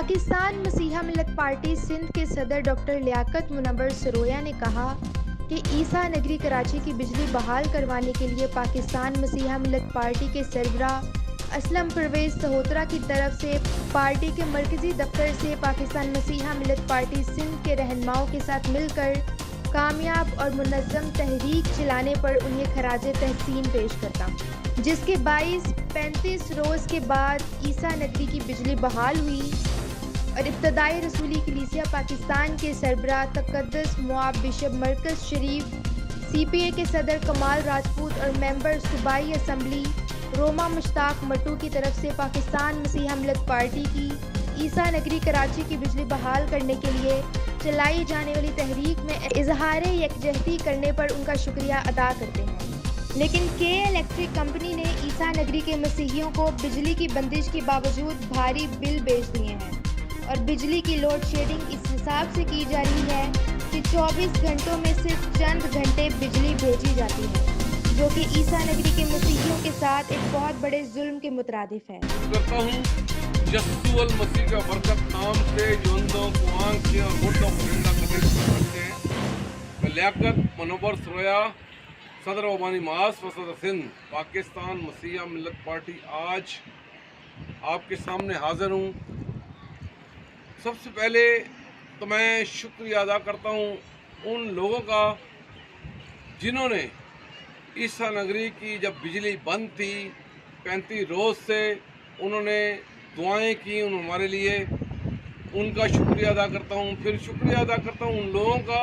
पाकिस्तान मसीहा मिल्लत पार्टी सिंध के सदर डॉक्टर लियाकत मुनव्वर सरोया ने कहा कि ईसा नगरी कराची की बिजली बहाल करवाने के लिए पाकिस्तान मसीहा मिल्लत पार्टी के सरबराह असलम परवेज सहोत्रा की तरफ से पार्टी के मरकजी दफ्तर से पाकिस्तान मसीहा मिल्लत पार्टी सिंध के रहनुमाओं के साथ मिलकर कामयाब और मुनज़्ज़म तहरीक चलाने पर उन्हें खराज तहसीन पेश करता, जिसके 22-35 रोज़ के बाद ईसा नगरी की बिजली बहाल हुई और इब्तदाई रसूली कलीसिया पाकिस्तान के सरबराह तक़द्दुस मुआब बिशप मरकज़ शरीफ, CPA के सदर कमाल राजपूत और मेंबर सूबाई असम्बली रोमा मुश्ताक मट्टू की तरफ से पाकिस्तान मसीहा मिल्लत पार्टी की ईसा नगरी कराची की बिजली बहाल करने के लिए चलाई जाने वाली तहरीक में इजहार यकजहती करने पर उनका शुक्रिया अदा करते हैं। लेकिन के इलेक्ट्रिक कंपनी ने ईसा नगरी के मसीहियों को बिजली की बंदिश के बावजूद भारी बिल भेज दिए हैं और बिजली की लोड शेडिंग इस हिसाब से की जा रही है कि 24 घंटों में सिर्फ चंद घंटे बिजली भेजी जाती है, जो कि ईसा नगरी के मसीहियों के साथ एक बहुत बड़े जुल्म के मुतरादिफ है। यस्सुअल मसीह का बरकत नाम से जो अंधों को आंखें और मुर्दों को जिंदा करने कर सकते हैं। लियाकत मुनव्वर सरोया सदर ओमानी मास व सदर सिंध पाकिस्तान मसीहा मिल्लत पार्टी आज आपके सामने हाजिर हूँ। सबसे पहले तो मैं शुक्रिया अदा करता हूँ उन लोगों का जिन्होंने ईसा नगरी की जब बिजली बंद थी 35 रोज़ से उन्होंने दुआएं की हमारे लिए, उनका शुक्रिया अदा करता हूं। फिर शुक्रिया अदा करता हूं उन लोगों का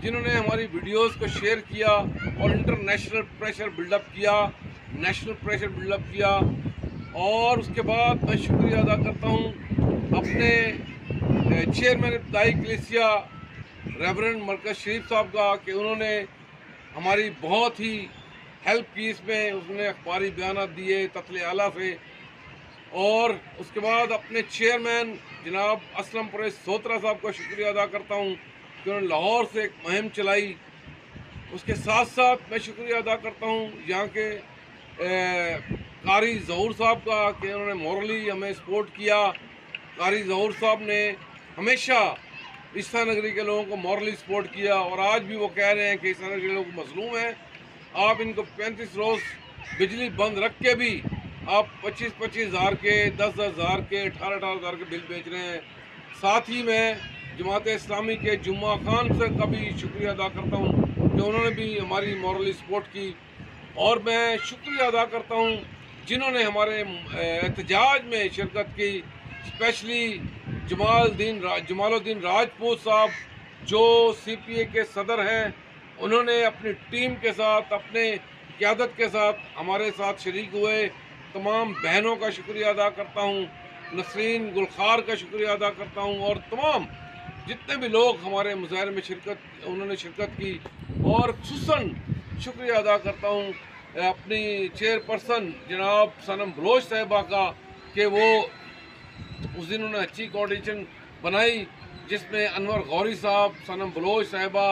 जिन्होंने हमारी वीडियोस को शेयर किया और इंटरनेशनल प्रेशर बिल्डअप किया, नेशनल प्रेशर बिल्डअप किया। और उसके बाद मैं शुक्रिया अदा करता हूं अपने चेयरमैन इब्तदाई कलीसिया रेवरेंड मरकज़ शरीफ साहब का कि उन्होंने हमारी बहुत ही हेल्प की इसमें, उसने अखबारी बयान दिए तत्ले आला से। और उसके बाद अपने चेयरमैन जनाब असलम परवेज सहोत्रा साहब का शुक्रिया अदा करता हूं कि उन्होंने लाहौर से एक मुहिम चलाई। उसके साथ साथ मैं शुक्रिया अदा करता हूं यहाँ के कारी ज़हूर साहब का कि उन्होंने मॉरली हमें सपोर्ट किया। कारी ज़हूर साहब ने हमेशा ईसा नगरी के लोगों को मॉरली सपोर्ट किया और आज भी वो कह रहे हैं कि ईसा नगरी के लोग मजलूम हैं, आप इनको 35 रोज़ बिजली बंद रख के भी आप 25-25 हज़ार के, 10-10 हज़ार के, 18-18 हज़ार के बिल बेच रहे हैं। साथ ही मैं जमात इस्लामी के जुम्मा खान से का भी शुक्रिया अदा करता हूं कि उन्होंने भी हमारी मॉरली सपोर्ट की। और मैं शुक्रिया अदा करता हूं जिन्होंने हमारे एहतजाज में शिरकत की, स्पेशली जमालुद्दीन राजपूत साहब जो CPA के सदर हैं। उन्होंने अपनी टीम के साथ, अपने क़यादत के साथ हमारे साथ शरीक हुए। तमाम बहनों का शुक्रिया अदा करता हूँ, नसरीन गुलखार का शुक्रिया अदा करता हूँ और तमाम जितने भी लोग हमारे मुजाहरे में उन्होंने शिरकत की। और खुसूसन शुक्रिया अदा करता हूँ अपनी चेयरपर्सन जनाब सनम बलोच साहिबा का कि वो उस दिन उन्होंने अच्छी कोऑर्डिनेशन बनाई जिसमें अनवर गौरी साहब, सनम बलोच साहिबा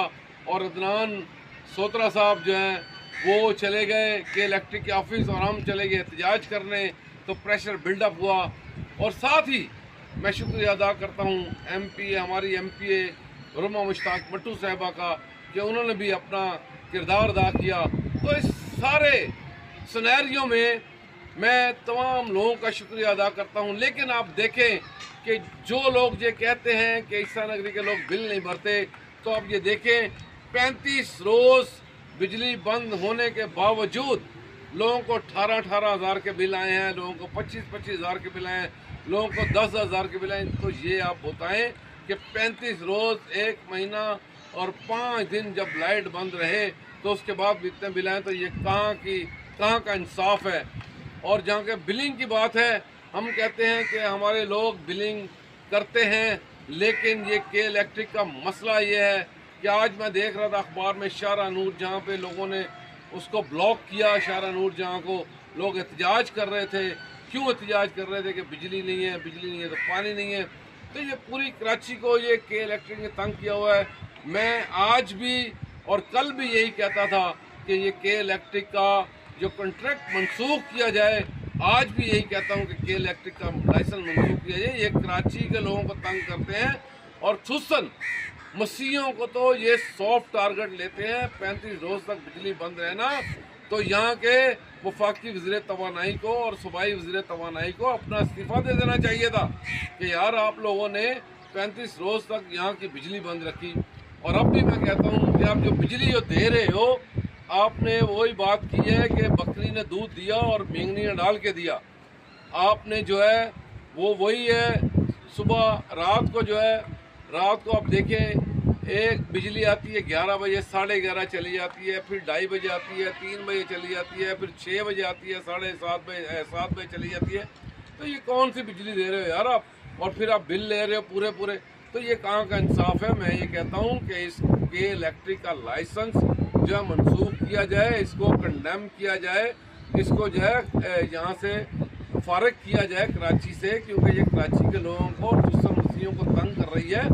और अदनान सहोत्रा साहब जो हैं वो चले गए के इलेक्ट्रिक के ऑफिस और हम चले गए एहतजाज करने, तो प्रेशर बिल्डअप हुआ। और साथ ही मैं शुक्रिया अदा करता हूँ हमारी MPA रोमा मुश्ताक मट्टू साहिबा का कि उन्होंने भी अपना किरदार अदा किया। तो इस सारे सिनेरियो में मैं तमाम लोगों का शुक्रिया अदा करता हूँ। लेकिन आप देखें कि जो लोग ये कहते हैं कि ईसा नगरी के लोग बिल नहीं भरते, तो अब ये देखें 35 रोज़ बिजली बंद होने के बावजूद लोगों को 18-18 हज़ार के बिल आए हैं, लोगों को 25-25 हज़ार के बिल आए हैं, लोगों को 10 हज़ार के बिल आए हैं। तो ये आप बताएं कि 35 रोज़, 1 महीना और 5 दिन जब लाइट बंद रहे तो उसके बाद भी इतने बिल आए, तो ये कहाँ का इंसाफ है। और जहाँ के बिलिंग की बात है, हम कहते हैं कि हमारे लोग बिलिंग करते हैं, लेकिन ये के इलेक्ट्रिक का मसला ये है कि आज मैं देख रहा था अखबार में शाहरा नूर जहाँ पे लोगों ने उसको ब्लॉक किया, शाहरा नूर जहाँ को लोग एहतजाज कर रहे थे। क्यों एहतजाज कर रहे थे कि बिजली नहीं है, बिजली नहीं है तो पानी नहीं है। तो ये पूरी कराची को ये के इलेक्ट्रिक ने तंग किया हुआ है। मैं आज भी और कल भी यही कहता था कि ये के इलेक्ट्रिक का जो कॉन्ट्रैक्ट मनसूख किया जाए आज भी यही कहता हूँ कि के इलेक्ट्रिक का लाइसेंस मंजूर किया जाए। ये कराची के लोगों को तंग करते हैं और खुसूसन मसीहों को तो ये सॉफ्ट टारगेट लेते हैं। 35 रोज तक बिजली बंद रहना, तो यहाँ के वफाकी वज़ीर तवानाई को और सूबाई वज़ीर तवानाई को अपना इस्तीफ़ा दे देना चाहिए था कि यार आप लोगों ने 35 रोज तक यहाँ की बिजली बंद रखी। और अब भी मैं कहता हूँ कि आप जो बिजली जो दे रहे हो, आपने वही बात की है कि बकरी ने दूध दिया और मेंगनी ने डाल के दिया। आपने जो है वो वही है, सुबह रात को जो है, रात को आप देखें एक बिजली आती है 11 बजे, 11:30 चली जाती है, फिर 2:30 बजे आती है, 3 बजे चली जाती है, फिर 6 बजे आती है, 7:30 बजे 7 बजे चली जाती है। तो ये कौन सी बिजली दे रहे हो यार आप, और फिर आप बिल ले रहे हो पूरे पूरे, तो ये कहाँ का इंसाफ है। मैं ये कहता हूँ कि इसके इलेक्ट्रिक का लाइसेंस जो है मनसूख किया जाए, इसको कंडेम किया जाए, इसको जो है यहाँ से फारग किया जाए कराची से, क्योंकि ये कराची के लोगों को और खुसूसन मसीहों को तंग कर रही है।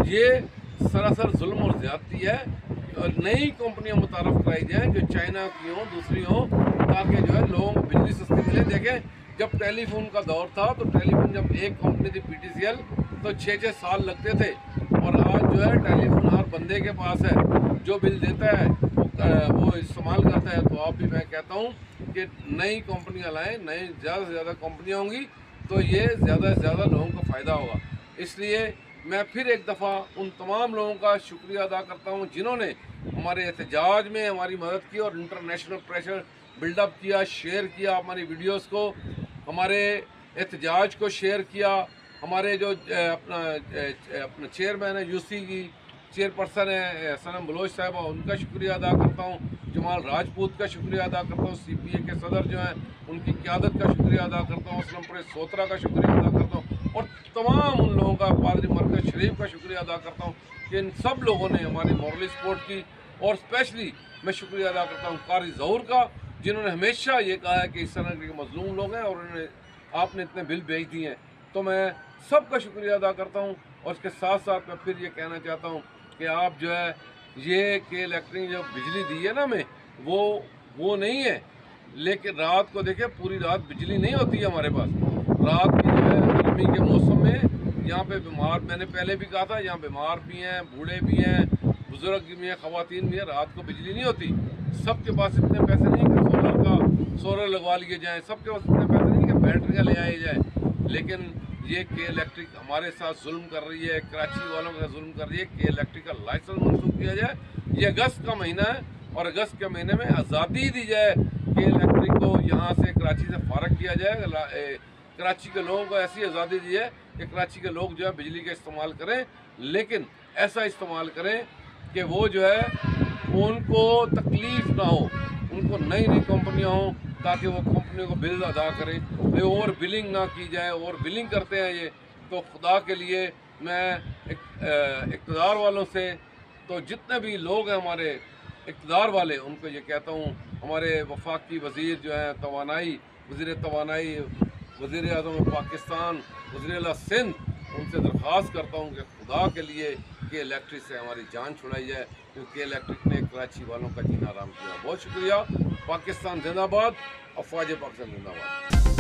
ये सरासर जुल्म और ज़्यादती है। और नई कंपनियां मुतारफ़ कराई जाएँ जो चाइना की हों, दूसरी हों, ताकि जो है लोगों को बिजली सस्ती मिले। देखें, जब टेलीफोन का दौर था तो टेलीफोन जब एक कंपनी थी PTCL, तो 6-6 साल लगते थे, और आज जो है टेलीफोन हर बंदे के पास है, जो बिल देता है वो इस्तेमाल करता है। तो आप भी मैं कहता हूँ कि नई कंपनियाँ लाएँ, नई ज़्यादा से ज़्यादा कंपनियाँ होंगी तो ये ज़्यादा से ज़्यादा लोगों को फ़ायदा होगा। इसलिए मैं फिर एक दफ़ा उन तमाम लोगों का शुक्रिया अदा करता हूँ जिन्होंने हमारे एहतजाज में हमारी मदद की और इंटरनेशनल प्रेशर बिल्डअप किया, शेयर किया हमारी वीडियोस को, हमारे एहतजाज को शेयर किया। हमारे जो अपना चेयरमैन है, UC की चेयरपर्सन है सनम बलोच साहबा, उनका शुक्रिया अदा करता हूँ। जमाल राजपूत का शुक्रिया अदा करता हूँ। CPA के सदर जो हैं उनकी क़यादत का शुक्रिया अदा करता हूँ। असलम परेश सोत्रा का शुक्रिया अदा करता हूँ, और तमाम उन लोगों का, पादरी मरकज़ शरीफ का शुक्रिया अदा करता हूँ कि इन सब लोगों ने हमारी मॉरल सपोर्ट की। और स्पेशली मैं शुक्रिया अदा करता हूँ कारी ज़हूर का, जिन्होंने हमेशा ये कहा है कि इस तरह के मज़लूम लोग हैं और उन्होंने आपने इतने बिल भेज दिए हैं। तो मैं सबका शुक्रिया अदा करता हूँ। और इसके साथ साथ मैं फिर ये कहना चाहता हूँ कि आप जो है ये के इलेक्ट्रिक जो बिजली दी है ना हमें, वो नहीं है, लेकिन रात को देखिए पूरी रात बिजली नहीं होती है हमारे पास। रात की जो है गर्मी के मौसम में यहाँ पे बीमार, मैंने पहले भी कहा था, यहाँ बीमार भी हैं, बूढ़े भी हैं, बुजुर्ग भी हैं, ख़वातीन भी हैं, रात को बिजली नहीं होती। सबके पास इतने पैसे नहीं कि सोलर लगवा लिए जाएँ, सबके पास इतने पैसे नहीं कि बैटरियाँ ले आई जाए। लेकिन ये के इलेक्ट्रिक हमारे साथ जुल्म कर रही है, कराची वालों के साथ जुल्म कर रही है। के इलेक्ट्रिक का लाइसेंस मंसूख किया जाए। ये अगस्त का महीना है और अगस्त के महीने में आज़ादी दी जाए, के इलेक्ट्रिक को यहाँ से कराची से फारग किया जाए। कराची के लोगों को ऐसी आज़ादी दी है कि कराची के लोग जो है बिजली का इस्तेमाल करें, लेकिन ऐसा इस्तेमाल करें कि वो जो है उनको तकलीफ़ ना हो, उनको नई नई कंपनियाँ हों ताकि वो कंपनी को बिल अदा करें। ओवर बिलिंग ना की जाए। ओवर बिलिंग करते हैं ये, तो खुदा के लिए मैं इक़्तिदार वालों से, तो जितने भी लोग हैं हमारे इक़्तिदार वाले, उनको ये कहता हूँ, हमारे वफाकी वज़ीर जो हैं तवानाई, वज़ीर तवानाई, वज़ीर आज़म पाकिस्तान, वज़ीर आला सिंध, उनसे दरख्वास्त करता हूँ कि खुदा के लिए के इलेक्ट्रिक से हमारी जान छुड़ाई जाए, क्योंकि इलेक्ट्रिक ने कराची वालों का जीना आराम किया। बहुत शुक्रिया। पाकिस्तान जिंदाबाद, अफवाज पाकिस्तान जिंदाबाद।